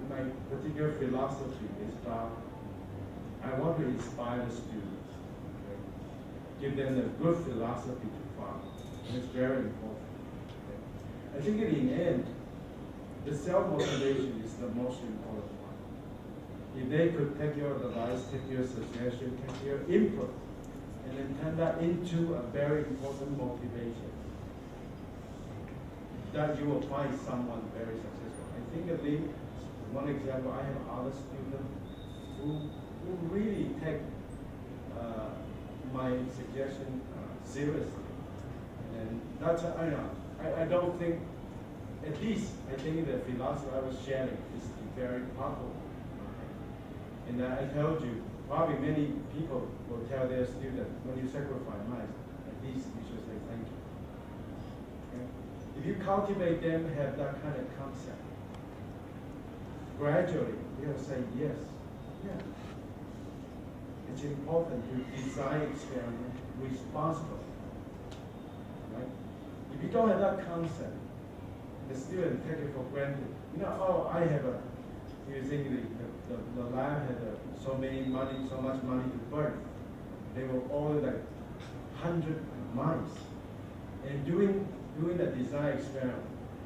my particular philosophy is that I want to inspire the students, okay? Give them a good philosophy to follow, and it's very important. Okay? I think in the end, the self-motivation is the most important one. If they could take your advice, take your suggestion, take your input, and then turn that into a very important motivation, that you will find someone very successful. I think at least one example, I have other students who really take my suggestion seriously. And that's, I don't think, at least I think the philosophy I was sharing is very popular. And I told you, probably many people will tell their students, when you sacrifice mice, at least you should say thank you. Okay? If you cultivate them, have that kind of concept, gradually they'll say yes. Yeah. It's important to design experiment responsibly. Right? If you don't have that concept, the student take it for granted. You know, oh, I have a, you think the lab had so much money to burn. They will order like 100 mice. And doing the design experiment,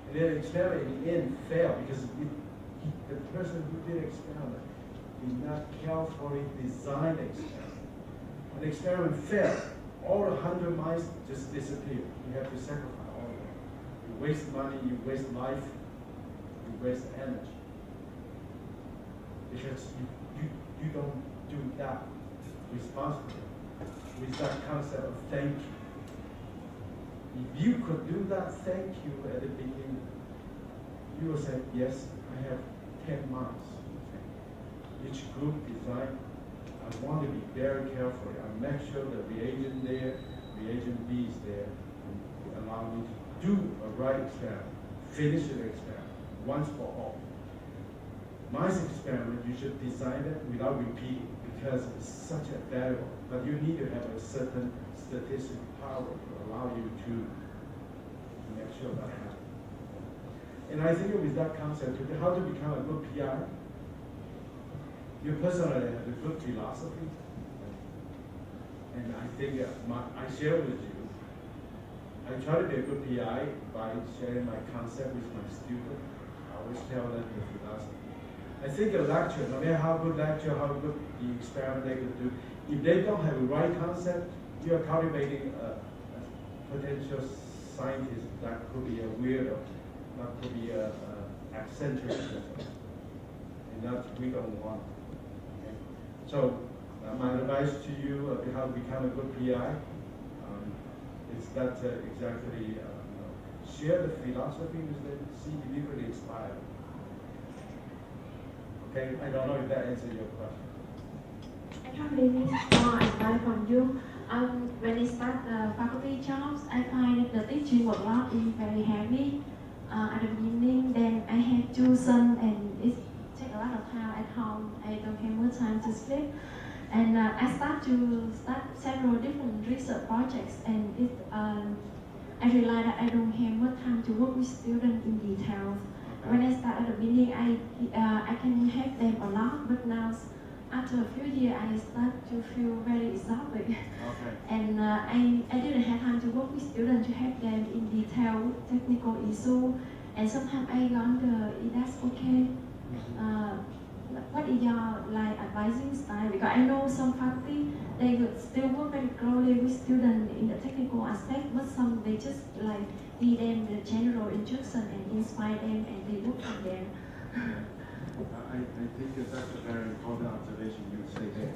and then the experiment in the end failed because the person who did the experiment did not carefully design the experiment. When the experiment failed, all the 100 mice just disappeared. You have to sacrifice all of them. You waste money, you waste life, you waste energy. Because you don't do that responsibly with that concept of thank you. If you could do that thank you at the beginning, you will say, yes, I have 10 months. Each group design, I want to be very careful. I make sure the reagent there, reagent B is there, and allow me to do a right experiment, finish the experiment once for all. Mice experiment, you should design it without repeating because it's such a variable. But you need to have a certain statistical power to allow you to make sure that happens. And I think with that concept, how to become a good PI, you personally have a good philosophy. And I think I share with you, I try to be a good PI by sharing my concept with my students. I always tell them the philosophy. I think a lecture, no matter how good lecture, how good the experiment they could do, if they don't have the right concept, you are cultivating a potential scientist that could be a weirdo, that could be a eccentric, and that we don't want. Okay? So my advice to you on how to become a good PI is that exactly share the philosophy with them, see if you could inspire them. Okay, I don't know if that answers your question. I can't really more advice from you. When I start the faculty jobs, I find the teaching workload is very heavy at the beginning. Then I have two sons, and it takes a lot of time at home. I don't have more time to sleep. And I start several different research projects, and I realize that I don't have more time to work with students in detail. When I start at the beginning, I can help them a lot, but now after a few years, I start to feel very exhausted. Okay. And I didn't have time to work with students to help them in detail technical issue. And sometimes I wonder if that's okay. What is your advising style? Because I know some faculty they would still work very closely with students in the technical aspect, but some they just give them the general instruction and inspire them, and they work from there. I think that's a very important observation you say there.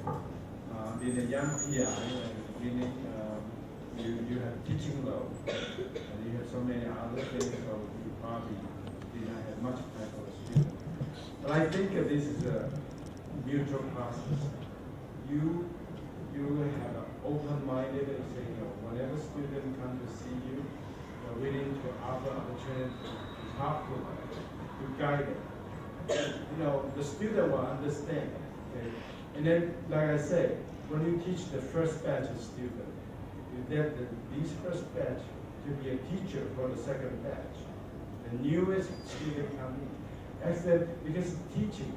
In a young PI, at the beginning, you have teaching load, and you have so many other things, so you probably did not have much time for the student. But I think this is a mutual process. You have an open-minded and say, whenever student comes to see you, you're willing to offer opportunity to talk to them, to guide them. The student will understand. Okay? And then, like I said, when you teach the first batch of students, you get these first batch to be a teacher for the second batch. The newest student come in. I said, because teaching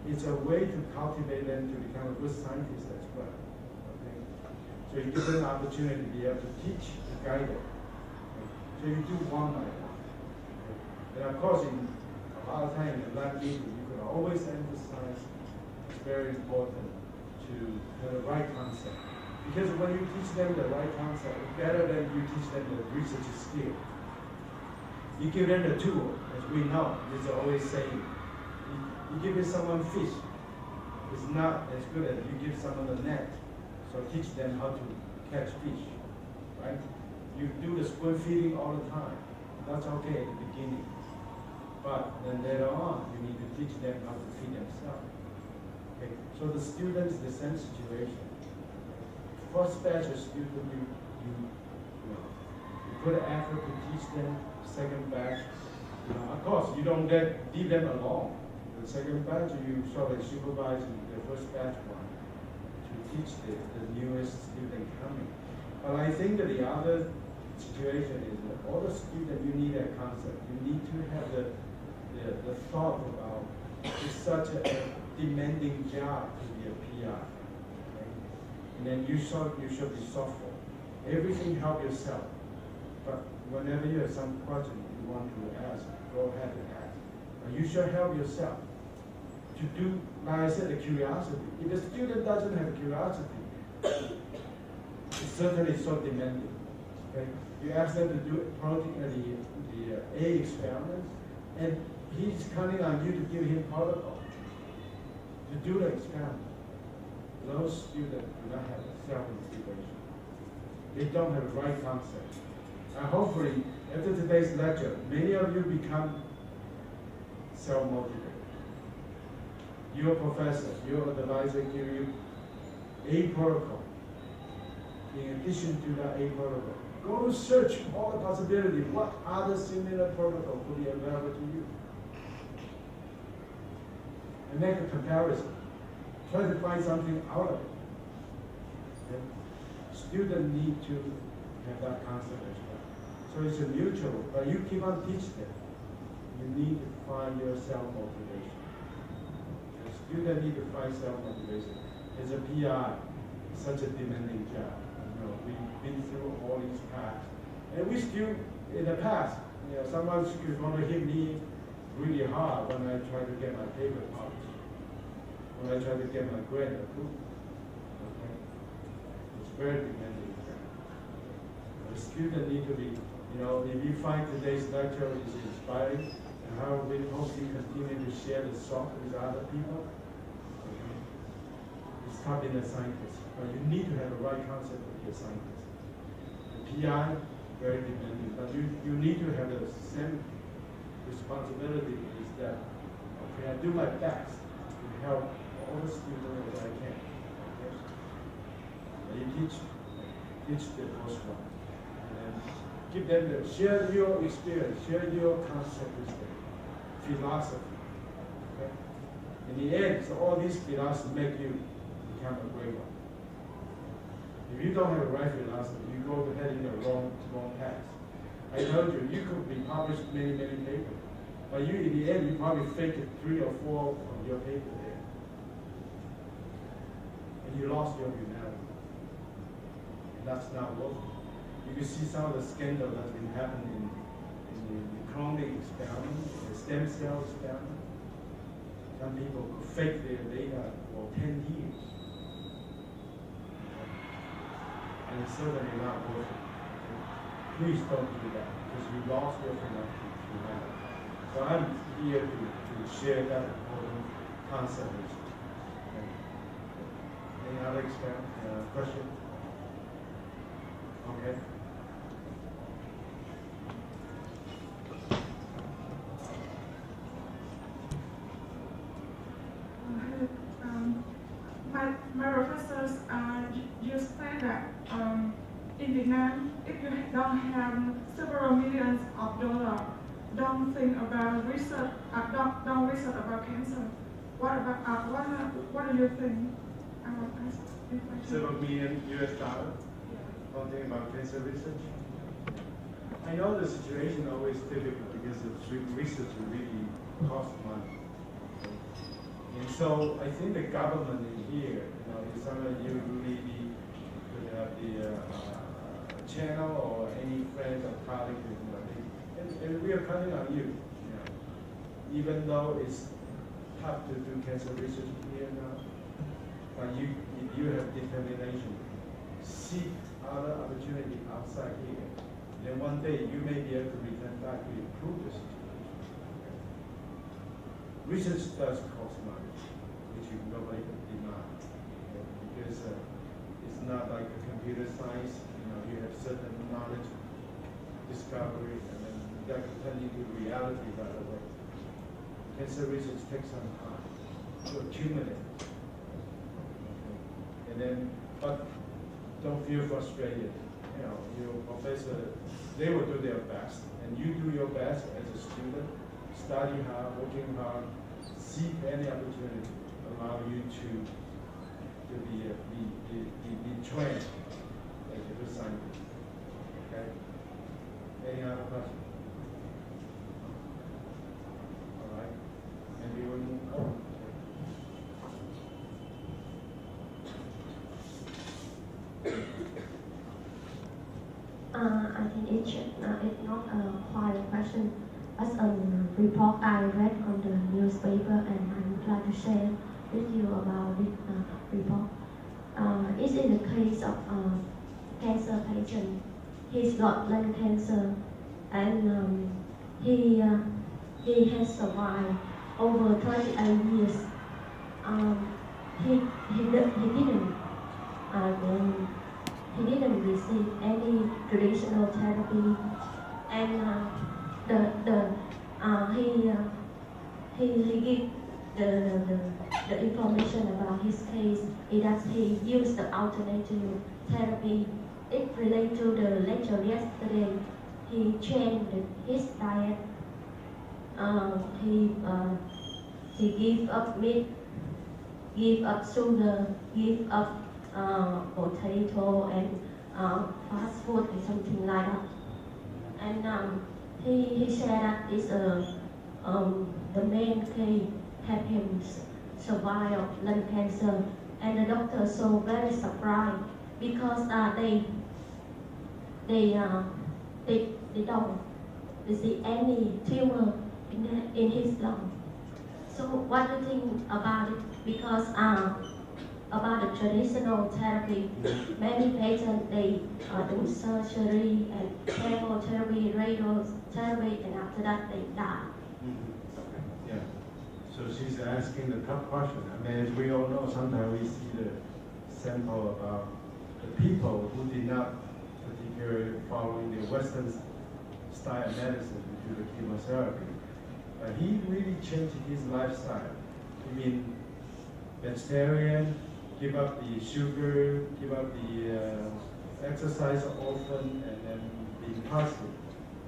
is a way to cultivate them to become a good scientist as well. Okay? So you give them an opportunity to be able to teach, to guide them. Okay? So you do one by one. Okay? And of course, in a lot of times in lab meeting, you can always emphasize it's very important to have the right concept. Because when you teach them the right concept, it's better than you teach them the research skill. You give them the tool, as we know, there's always saying, you give someone fish, it's not as good as you give someone a net. So teach them how to catch fish, right? You do the spoon feeding all the time. That's okay at the beginning. But then later on, you need to teach them how to feed themselves. Okay? So the students, the same situation. First batch of students, you put effort to teach them. Second batch, of course, you don't leave them alone. The second batch, you sort of supervise the first batch one to teach the newest student coming. But I think that the other situation is that all the students, you need a concept. You need to have the thought about it's such a demanding job to be a PI. Okay? And then you should be thoughtful. Everything help yourself. But whenever you have some question you want to ask, go ahead and ask. But you should help yourself to do, like I said, the curiosity. If the student doesn't have curiosity, it's certainly so demanding. Okay? You ask them to do the A experiments, and he's counting on you to give him protocol to do the experiment. Those students do not have a self-motivation. They don't have the right concept. And hopefully, after today's lecture, many of you become self-motivated. Your professor, your advisor give you a protocol. In addition to that A protocol, go to search all the possibilities. What other similar protocol could be available to you? And make a comparison. Try to find something out of it. Okay? Students need to have that concept as well. So it's a mutual, but you keep on teaching them. You need to find your self-motivation. The student need to find self-motivation. As a PI, it's such a demanding job. We've been through all these paths. And we still, in the past, someone is going to hit me really hard when I try to get my paper published, when I try to get my grant approved. Okay? It's very demanding. The student need to be, if you find today's lecture is inspiring, and how we hope you continue to share the thought with other people. Okay? It's tough being a scientist, but you need to have the right concept to be a scientist. The PI, very demanding, but you need to have the same responsibility is that, okay, I do my best to help all the students as I can. Okay? And you teach the first one. Give them share your experience, share your concept with them, philosophy. Okay? In the end, so all these philosophies make you become a great one. If you don't have a right philosophy, you go ahead in the wrong path. I told you, you could be published many papers, but in the end, you probably faked 3 or 4 of your paper there, and you lost your humanity. And that's not worth it. You can see some of the scandal that's been happening in the cloning experiment, the stem cell experiment. Some people fake their data for 10 years. And it's certainly not worth it. Please don't do that, because you lost your humanity. So I'm here to share that important concept with you. Okay. Any other question? Okay. My professors, you said that in Vietnam, if you don't have several millions of dollars, don't think about research. Don't research about cancer. What do you think? I will ask you a question. Several million US dollars. Don't think about cancer research. I know the situation is always difficult because the research is really costs money. And so I think the government in here, if some of you really could have the channel or any friends or colleagues, and we are counting on you. Even though it's tough to do cancer research here now, but if you have determination, seek other opportunity outside here, then one day you may be able to return back to improve the situation. Research does cost money, which nobody can deny, because it's not like a computer science. You have certain knowledge, discovery, and then that can turn into reality right away. Cancer research takes some time to accumulate. And then, but don't feel frustrated. Your professor, they will do their best, and you do your best as a student. Study hard, working hard, seek any opportunity allow you to be trained as a good scientist. Okay. Any other questions? All right. Maybe we'll move on. I think it's not quite a question, as a report I read on the newspaper, and I would like to share with you about this report. It is a case of cancer patient. He's got lung cancer, and he has survived over 28 years. He didn't receive any traditional therapy, and he gave the information about his case is that he used the alternative therapy. It relates to the lecture yesterday. He changed his diet. He gave up meat, give up sugar, give up potato and fast food and something like that. And he said that is the main case helped him survive lung cancer, and the doctor so very surprised because they don't see any tumor in his lung. So what do you think about it? Because about the traditional therapy, many patients they do surgery and chemotherapy, radiotherapy, and after that they die. Mm-hmm. Yeah. So she's asking the tough question. I mean, as we all know, sometimes we see the sample about the people who did not particularly following the Western style medicine to do the chemotherapy. But he really changed his lifestyle. I mean, vegetarian, give up the sugar, give up the exercise often, and then being positive,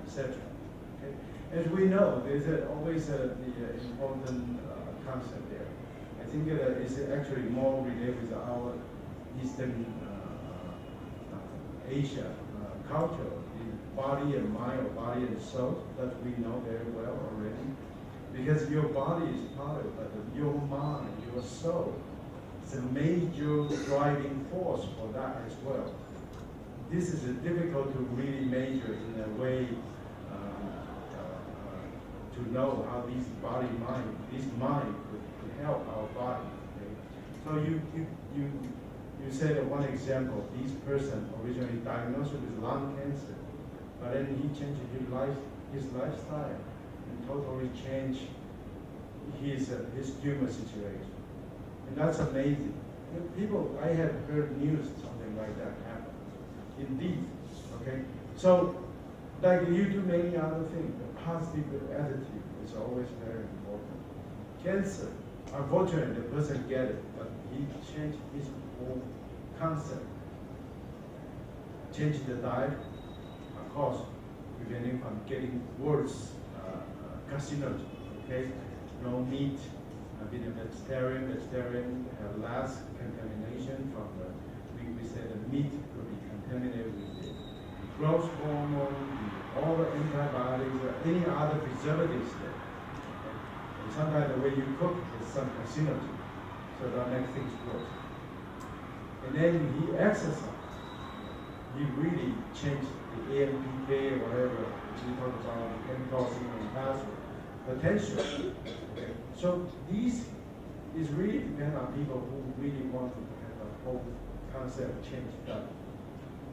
etc. Okay? As we know, there's always the important concept there. I think it's actually more related with our Eastern Asia culture, the body and mind, or body and soul, that we know very well already. Because your body is part of it, but your mind, your soul, is a major driving force for that as well. This is difficult to really measure in a way to know how this mind could help our body. Okay? So you said one example, this person originally diagnosed with lung cancer, but then he changed his lifestyle and totally changed his tumor situation. And that's amazing. People, I have heard news something like that happen. Indeed, okay? So, like you do many other things, the positive attitude is always very important. Cancer, unfortunately, the person get it, but he changed his whole concept. Changed the diet, of course, preventing from getting worse carcinogen, okay? No meat, being a vegetarian have less contamination from we said the meat could be contaminated with the growth hormone, all the antibiotics, or any other preservatives there. sometimes the way you cook is some carcinogen, so that makes things worse. And then he exercised. He really changed the AMPK or whatever we talk about, the chemical signaling pathway potential. Okay. So these is really depend on people who really want to have a whole concept change that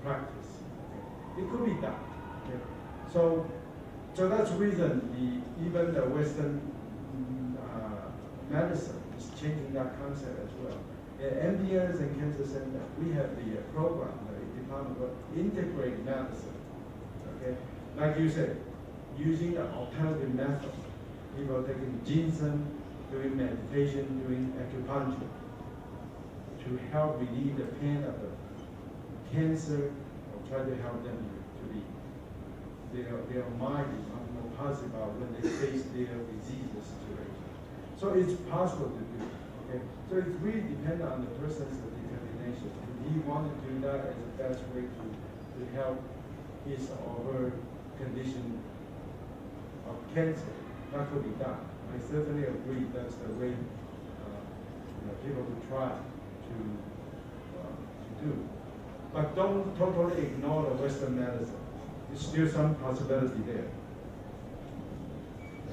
practice. Okay. It could be done. Okay. So that's the reason even the Western medicine is changing that concept as well. At MDS and Cancer Center, we have the program, the department of integrated medicine. Okay, like you said, using an alternative method. People taking ginseng, doing meditation, doing acupuncture to help relieve the pain of the cancer, or try to help them to be their mind is much more positive about when they face their disease situation. So it's possible to do. Okay, so it really depends on the person's determination. If he wants to do that as the best way to help his or her condition of cancer, that could be done. I certainly agree that's the way people to try to do. But don't totally ignore the Western medicine. There's still some possibility there.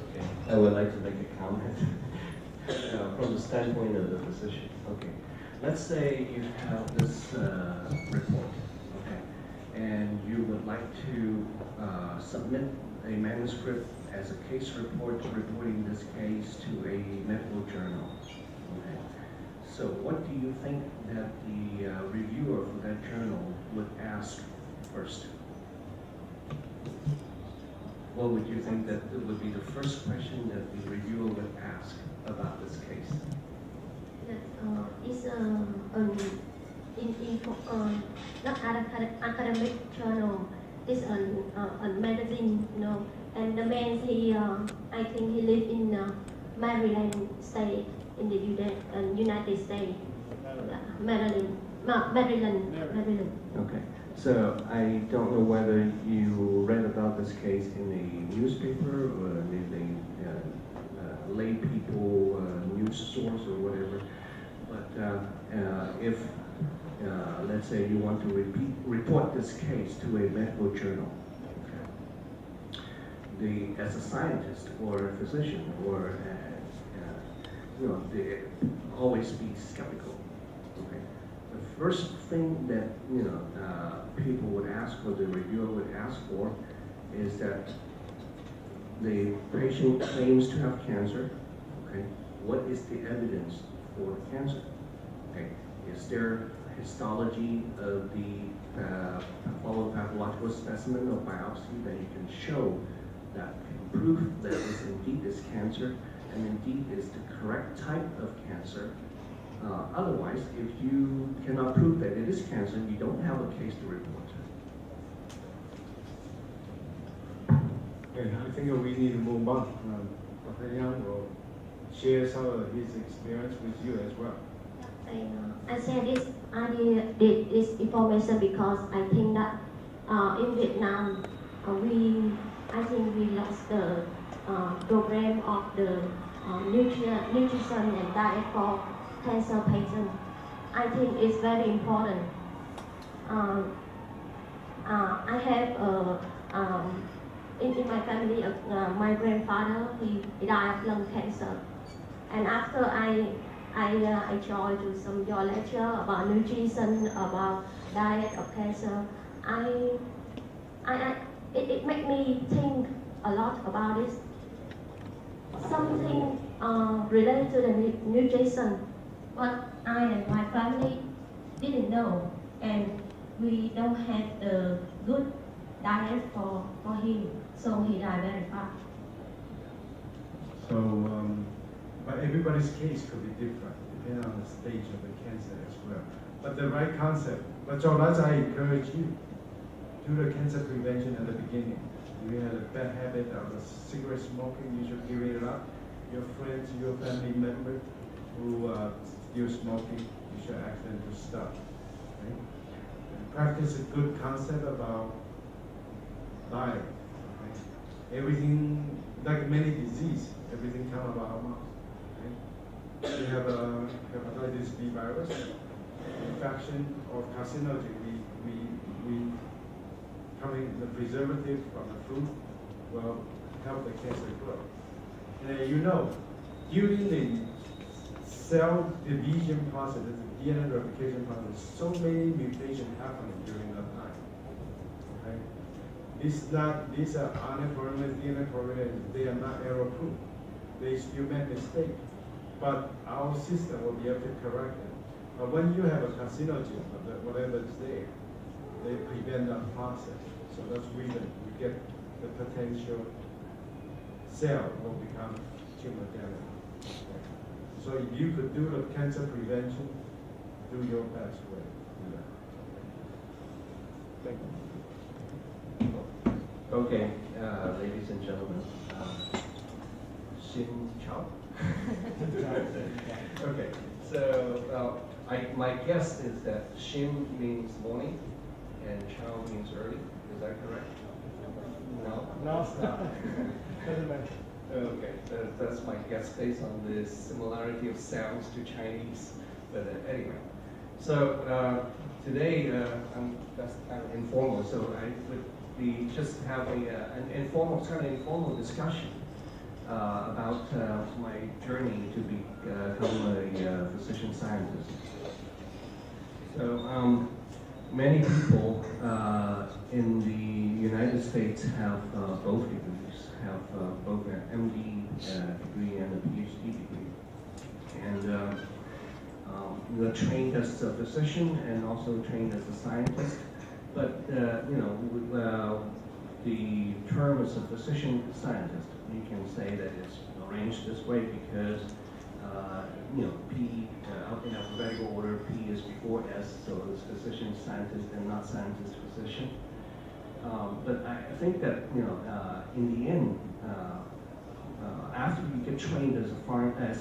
Okay, I would like to make a comment from the standpoint of the physician. Okay, let's say you have this report, okay, and you would like to submit a manuscript as a case report reporting this case to a medical journal. Okay, so what do you think that the reviewer for that journal would ask first? What would you think that would be the first question that the reviewer would ask about this case? It's not academic journal. It's a magazine, you know. And the man, I think he lived in Maryland state in the United States. Maryland. Okay. So I don't know whether you read about this case in a newspaper or in the lay people news source or whatever. But if let's say you want to report this case to a medical journal, okay, as a scientist or a physician or they always be skeptical. Okay. The first thing that people would ask, or the reviewer would ask for, is that the patient claims to have cancer. Okay, what is the evidence for the cancer? Okay, is there histology of the pathological specimen or biopsy that you can show that can prove that this indeed is cancer and indeed is the correct type of cancer? Otherwise, if you cannot prove that it is cancer, you don't have a case to report. And I think we need to move on. Dr. Yang will share some of his experience with you as well. I said this, I did this information because I think that in Vietnam, I think we lost the program of the nutrition and diet for cancer patients. I think it's very important. I have in my family, my grandfather, he died of lung cancer, and after I joined to some your lecture about nutrition, about diet of cancer, it made me think a lot about it. Something related to the nutrition, but I and my family didn't know, and we don't have the good diet for him, so he died very fast. So, but everybody's case could be different, depending on the stage of the cancer as well. But the right concept. But so that's I encourage you. Do the cancer prevention at the beginning. If you have a bad habit of cigarette smoking, you should give it up. Your friends, your family member who are still smoking, you should ask them to stop. Right? And practice a good concept about diet. Right? Everything, like many diseases, everything comes about our mouth. we have a hepatitis B virus infection or carcinogen. We coming the preservative from the fruit will help the cancer grow. And you know, during the cell division process, the DNA replication process, so many mutations happening during that time. Okay? These are RNA polymerase, DNA polymerase, they are not error-proof. They still make mistakes. But our system will be able to correct them. But when you have a carcinogen, whatever is there, they prevent that process. So that's the reason we get the potential cell will become tumor damage. Okay? So if you could do the cancer prevention, do your best way. Do that. Thank you. Okay, ladies and gentlemen, Xin Chao. Okay, so my guess is that Xin means morning and Chao means early. Is that correct? No? No, it's not. Doesn't matter. Okay, that's my guess based on the similarity of sounds to Chinese. But anyway, so today that's kind of informal. So I would be just having an informal discussion about my journey to become a physician scientist. So many people in the United States have both degrees, have both an MD degree and a PhD degree. And they're trained as a physician and also trained as a scientist. But the term is a physician scientist. You can say that it's arranged this way because P in alphabetical order, P is before S, so it's physician scientist and not scientist physician. But I think that in the end, after you get trained as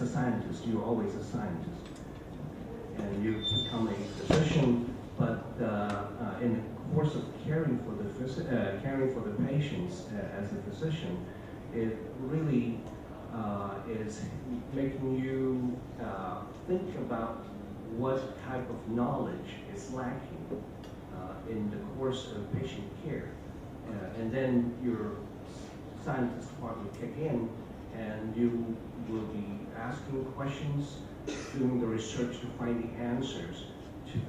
a scientist, you're always a scientist, and you become a physician. But in the course of caring for the patients as a physician, it really is making you think about what type of knowledge is lacking in the course of patient care, and then your scientist part will kick in, and you will be asking questions, doing the research to find the answers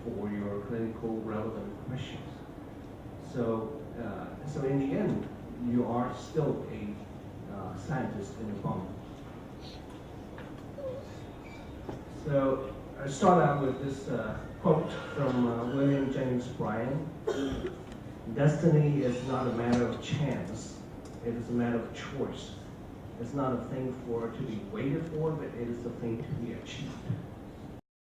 for your clinical relevant questions. So, so in the end, you are still a scientist in a bone. So I start out with this quote from William Jennings Bryan. Destiny is not a matter of chance, it is a matter of choice. It's not a thing to be waited for, but it is a thing to be achieved.